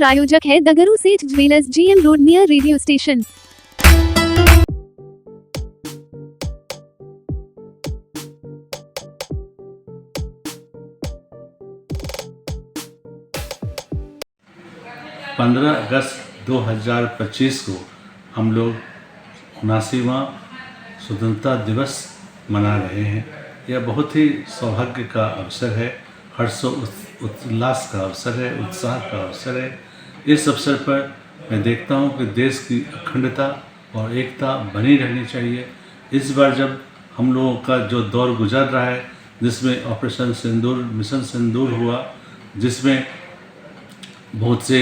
प्रायोजक है द गुरु सेठ jewellers, GM road near radio station. पंद्रह अगस्त 2025 को हम लोग 79वां स्वतंत्रता दिवस मना रहे हैं। यह बहुत ही सौभाग्य का अवसर है, हर्ष उल्लास का अवसर है, उत्साह का अवसर है। इस अवसर पर मैं देखता हूँ कि देश की अखंडता और एकता बनी रहनी चाहिए। इस बार जब हम लोगों का जो दौर गुजर रहा है, जिसमें ऑपरेशन सिंदूर, मिशन सिंदूर हुआ, जिसमें बहुत से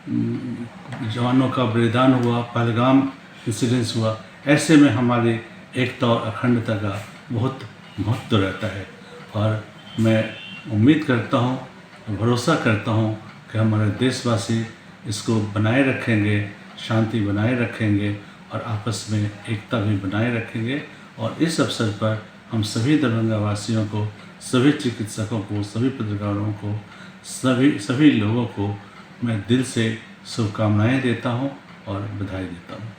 जवानों का बलिदान हुआ, पहलगाम इंसिडेंस हुआ, ऐसे में हमारी एकता और अखंडता का बहुत महत्व रहता है। और मैं उम्मीद करता हूँ, भरोसा करता हूँ कि हमारे देशवासी इसको बनाए रखेंगे, शांति बनाए रखेंगे और आपस में एकता भी बनाए रखेंगे। और इस अवसर पर हम सभी दरभंगा वासियों को, सभी चिकित्सकों को, सभी पत्रकारों को, सभी लोगों को मैं दिल से शुभकामनाएं देता हूं और बधाई देता हूं।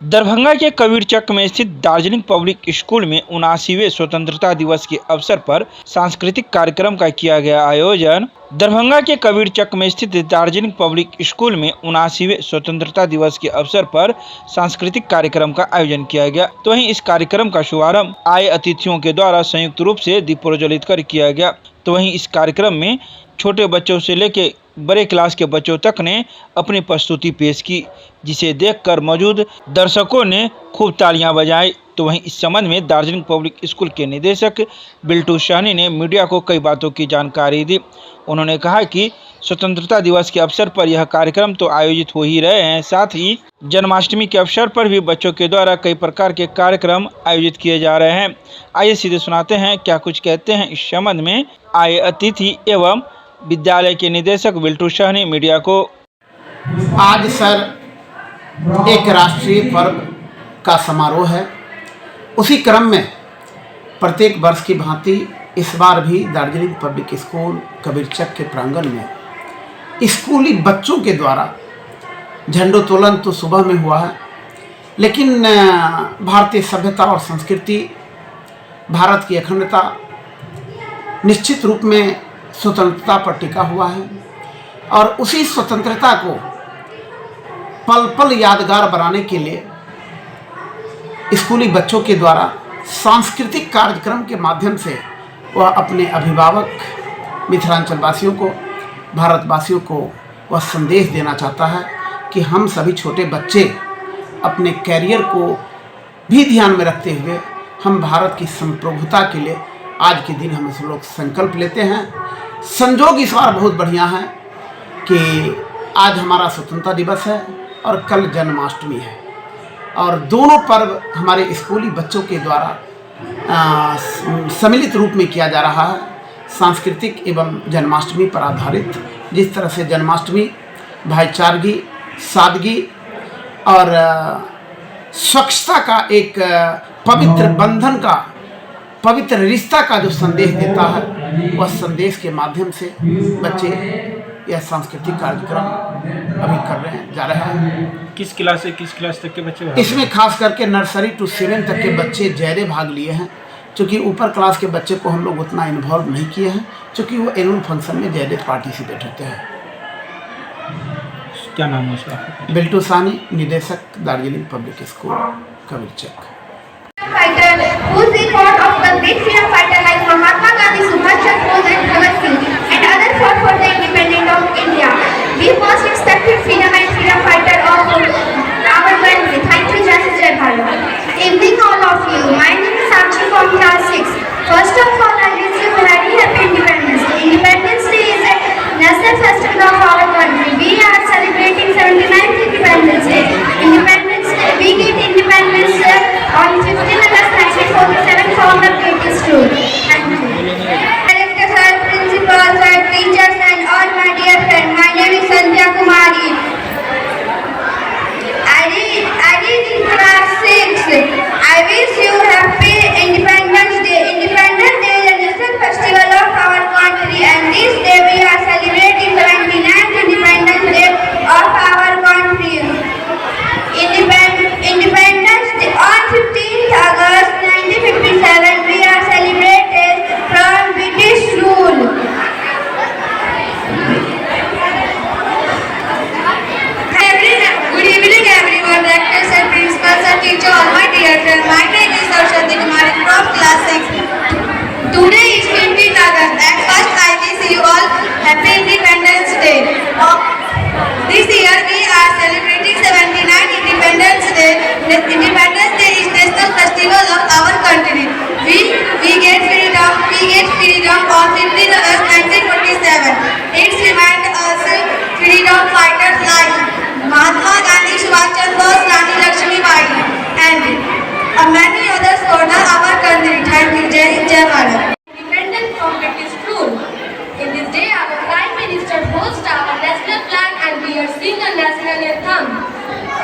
दरभंगा के कबीरचक में स्थित दार्जिलिंग पब्लिक स्कूल में 79वें स्वतंत्रता दिवस के अवसर पर सांस्कृतिक कार्यक्रम का किया गया आयोजन। दरभंगा के कबीरचक में स्थित दार्जिलिंग पब्लिक स्कूल में 79वें स्वतंत्रता दिवस के अवसर पर सांस्कृतिक कार्यक्रम का आयोजन किया गया। तो वहीं इस कार्यक्रम का शुभारंभ आए अतिथियों के द्वारा संयुक्त रूप से दीप प्रज्वलित कर किया गया। तो वहीं इस कार्यक्रम में छोटे बच्चों से लेकर बड़े क्लास के बच्चों तक ने अपनी प्रस्तुति पेश की, जिसे देखकर मौजूद दर्शकों ने खूब तालियां बजाई। तो वहीं इस संबंध में दार्जिलिंग पब्लिक स्कूल के निदेशक बिल्टू साहनी ने मीडिया को कई बातों की जानकारी दी। उन्होंने कहा कि स्वतंत्रता दिवस के अवसर पर यह कार्यक्रम तो आयोजित हो ही रहे हैं, साथ ही जन्माष्टमी के अवसर पर भी बच्चों के द्वारा कई प्रकार के कार्यक्रम आयोजित किए जा रहे हैं। आइए सीधे सुनाते हैं क्या कुछ कहते हैं इस संबंध में आए अतिथि एवं विद्यालय के निदेशक बिल्टू साहनी मीडिया को। आज सर एक राष्ट्रीय पर्व का समारोह है। उसी क्रम में प्रत्येक वर्ष की भांति इस बार भी दार्जिलिंग पब्लिक स्कूल कबीरचक के प्रांगण में स्कूली बच्चों के द्वारा झंडोत्तोलन तो सुबह में हुआ है, लेकिन भारतीय सभ्यता और संस्कृति, भारत की अखंडता निश्चित रूप में स्वतंत्रता पर टिका हुआ है। और उसी स्वतंत्रता को पल पल यादगार बनाने के लिए स्कूली बच्चों के द्वारा सांस्कृतिक कार्यक्रम के माध्यम से वह अपने अभिभावक मिथिलांचल वासियों को, भारतवासियों को वह संदेश देना चाहता है कि हम सभी छोटे बच्चे अपने कैरियर को भी ध्यान में रखते हुए हम भारत की संप्रभुता के लिए आज के दिन हम लोग संकल्प लेते हैं। संजोग इस बार बहुत बढ़िया है कि आज हमारा स्वतंत्रता दिवस है और कल जन्माष्टमी है, और दोनों पर्व हमारे स्कूली बच्चों के द्वारा सम्मिलित रूप में किया जा रहा है, सांस्कृतिक एवं जन्माष्टमी पर आधारित। जिस तरह से जन्माष्टमी भाईचारगी, सादगी और स्वच्छता का एक पवित्र बंधन का, पवित्र रिश्ता का जो संदेश देता है, वह संदेश के माध्यम से बच्चे यह सांस्कृतिक कार्यक्रम अभी कर रहे हैं, जा रहे हैं। किस क्लास से किस क्लास तक के बच्चे? इसमें खास करके नर्सरी टू 7 तक के बच्चे ज़्यादा भाग लिए हैं, क्योंकि ऊपर क्लास के बच्चे को हम लोग उतना इन्वॉल्व नहीं किए हैं, क्योंकि वो एनुअल फंक्शन में ज़्यादा पार्टिसिपेट होते हैं। क्या नाम है उसका? बिल्टू साहनी, निदेशक Darjeeling public school Kabirchak. Whose the thought of the great freedom fighter like Mahatma Gandhi, Subhash Chandra Bose and Bhagat Singh and others fought for the independence of India. We most respected freedom and freedom fighter of our country. Thank you, Justice Jai Bharat. Evening all of you. My name is Sakshi from class 6. First of all, I wish you a very happy Independence Day. Independence Day is a national festival of our country. We are celebrating 79th Independence Day. Independence Day. We get independence on 15 August 1947 from the British rule. Thank you. Director sir, principals sir, teachers and all my dear friends. My name is Sandhya Kumari. class 6. Today is 15th August and first I wish you all Happy Independence Day. This year we are celebrating 79th Independence Day. Independence Day is national festival of our country. We get freedom on 15th August 1947. It reminds us freedom fighters like Mahatma Gandhi, Subhash Chandra Bose, Rani Lakshmi Bai, and many others for our country. Thank you. Jai Hind, Jai Bharat. Independence from British rule. In this day, our Prime Minister hosts our national flag and we are singing a national anthem.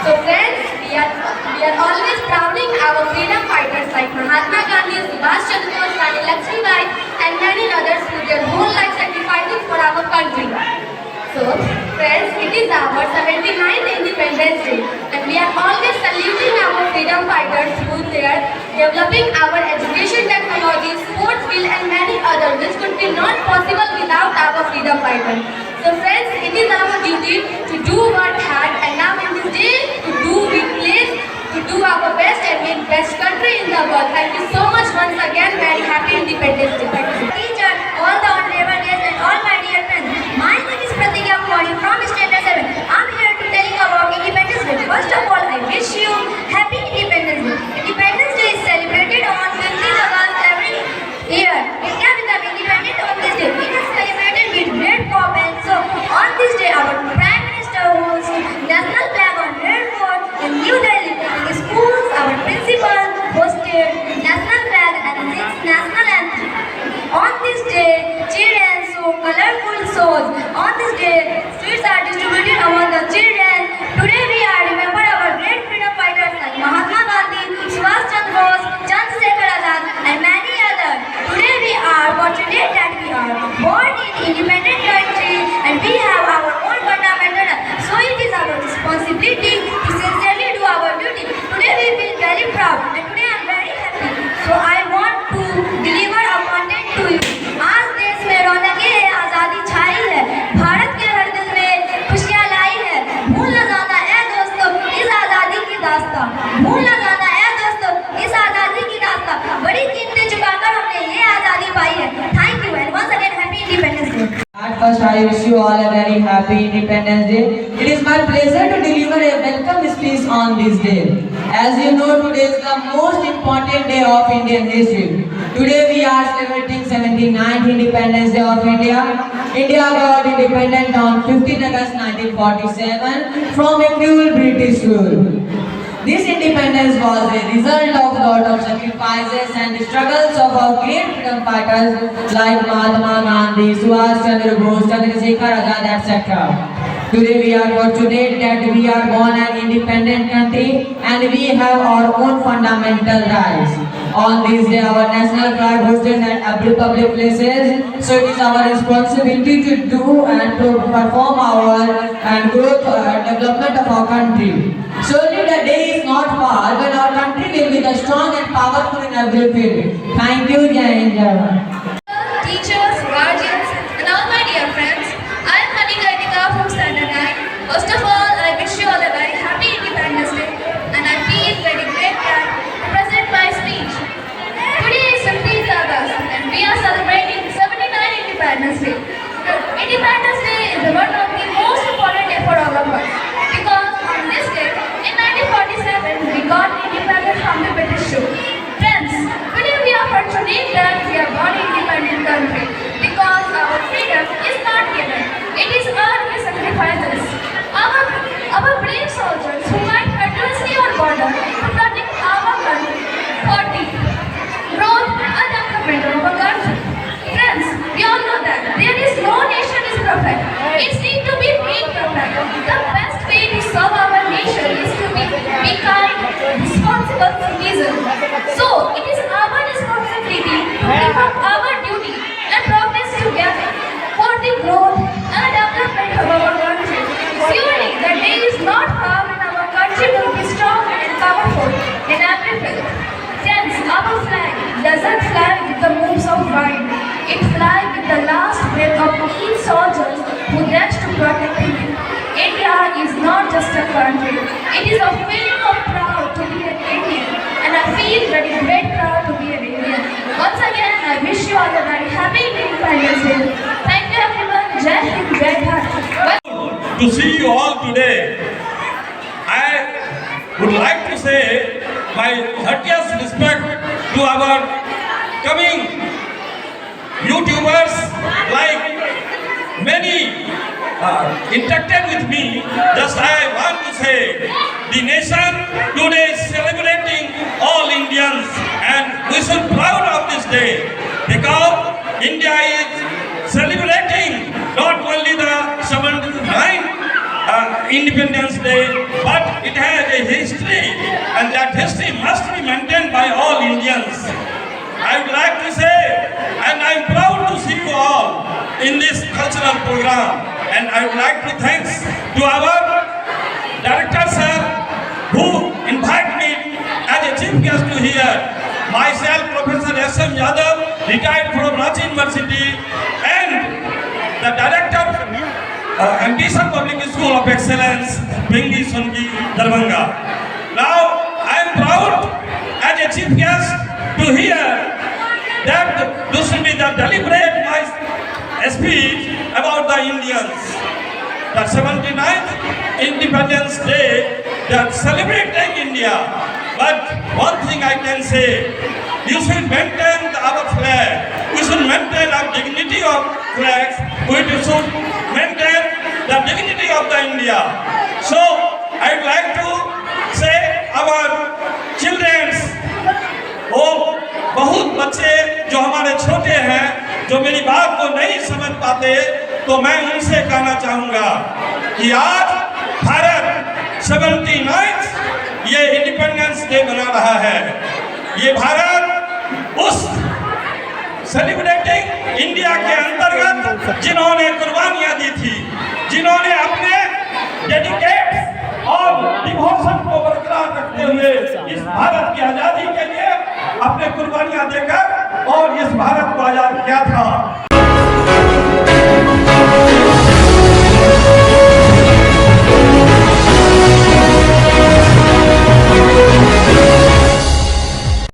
So friends, we are always crowning our freedom fighters like Mahatma Gandhi, Subhash Chandra Bose, Rani Lakshmi Bai, and many others who their whole life sacrificing for our country. So friends, it is our 79th Independence Day and we are always saluting our freedom fighters who they are developing our education technology, sports field and many others which could be not possible without our freedom fighters. So friends, it is our duty to do work hard and now in this day to do our best and make best country in the world. Thank you so much once again. Very happy Independence Day. Teacher, all the honorable guests and all my dear friends. My name is Pratigya Kumari from Standard 7. I'm here to tell you about Independence Day. First of all, I wish you Happy Independence Day. Independence Day is celebrated on 15th August every year. India became independent on this day. It is celebrated with great pomp and so on this day our Prime Minister holds national flag on Red Fort in New Delhi. In schools, our principal hosted national flag and sings national anthem. On this day, children show colorful shows. On this day, sweets are distributed among the children. Today we are remember our great freedom fighters like Mahatma Gandhi, Subhash Chandra Bose, Chandrasekhar Azad and many others. Today we are fortunate that we are born in independent country and we have our own fundamental rights. So it is our responsibility to sincerely do our duty. Today we feel very proud and today I am very happy. So I want to deliver a content to you. आज देश में रौनकें है, आज़ादी छाई है, भारत के हर दिल में खुशियाँ लाई है। भूल न जाना ऐ दोस्तों इस आज़ादी की दास्तां, भूल न जाना ऐ दोस्तों इस आज़ादी की दास्तां। बड़ी कीमतें चुकाकर हमने ये आज़ादी पाई है। Thank you and once again Happy Independence Day. At first, I wish you all a very happy Independence Day. It is my pleasure to deliver a welcome speech on this day. As you know, today is the most important day of Indian history. Today we are celebrating 79th Independence Day of India. India got independent on 15 August 1947 from a cruel British rule. This independence was a result of lot of sacrifices and struggles of our great freedom fighters like Mahatma Gandhi, Subhash Chandra Bose, Chandrasekhar Azad, etc. Today we are fortunate that we are born an independent country and we have our own fundamental rights. On this day, our national flag hosted at every public places, so it is our responsibility to do and to perform our and growth and development of our country. Surely the day is not far when our country will be the strong and powerful in every field. Thank you, Jai Hind, Jai Bharat. Teachers, guardians, and all my dear friends, I am Hanika Itika from Standard 9. First of all, I wish you all a very happy Independence Day, and I feel very great that to present my speech. Today is 15th August, and we are celebrating 79th Independence Day. Independence Day is one of the most important day for all of us, because on this day, in 1947, we got independence from the British rule. Friends, today we are fortunate that we are born in independent country because our freedom is not given. It is earned with sacrifices. Our brave soldiers who fight continuously on border to protect our country for the growth and development of our country. Friends, we all know that there is no nation is perfect. It needs to be made perfect. The best way to serve our nation is to be kind, responsible citizens. So, it is our responsibility to perform our duty and progress together for the growth and development of our country. Surely, the day is not far when our country will be strong and powerful in every field. Friends, our flag doesn't fly with the moves of wind. It flies with the last breath of each soldier who dares to protect it. India is not just a country. It is a feeling of proud to be an Indian, and I feel very great proud to be an Indian. to see you all today. I would like to say my heartiest respect to our coming YouTubers, like many interacted with me. Just I want to say, the nation today is celebrating all Indians, and we should be proud of this day, because India is celebrating not only the 79th Independence Day, but it has a history, and that history must be maintained by all Indians. I would like to say, and I am proud to see you all in this cultural program, and I would like to thank to our director sir who invited me as a chief guest to here. Myself, Professor S.M. Yadav, retired from Ranchi University, and the director Ambition Public School of Excellence, Bengi Songi, Darbhanga. Now, I am proud as a chief guest to hear that this will be the deliberate my speech about the Indians. The 79th Independence Day, they are celebrating India. But one thing I can say, you should maintain our flag. We should maintain our dignity of flags. We should maintain the dignity of the India. So, I would like to say our children's, बहुत बच्चे जो हमारे छोटे हैं, जो मेरी बात को नहीं समझ पाते, तो मैं उनसे कहना चाहूँगा कि आज भारत 79th ये इंडिपेंडेंस डे मना रहा है। ये भारत उस सेलिब्रेटिंग इंडिया के अंतर्गत जिन्होंने कुर्बानियाँ दी थी, जिन्होंने अपने डेडिकेट और डिवोशन को बरकरार रखते हुए इस भारत की आज़ादी के लिए अपने कुर्बानियां देकर और इस भारत को आज़ाद किया था।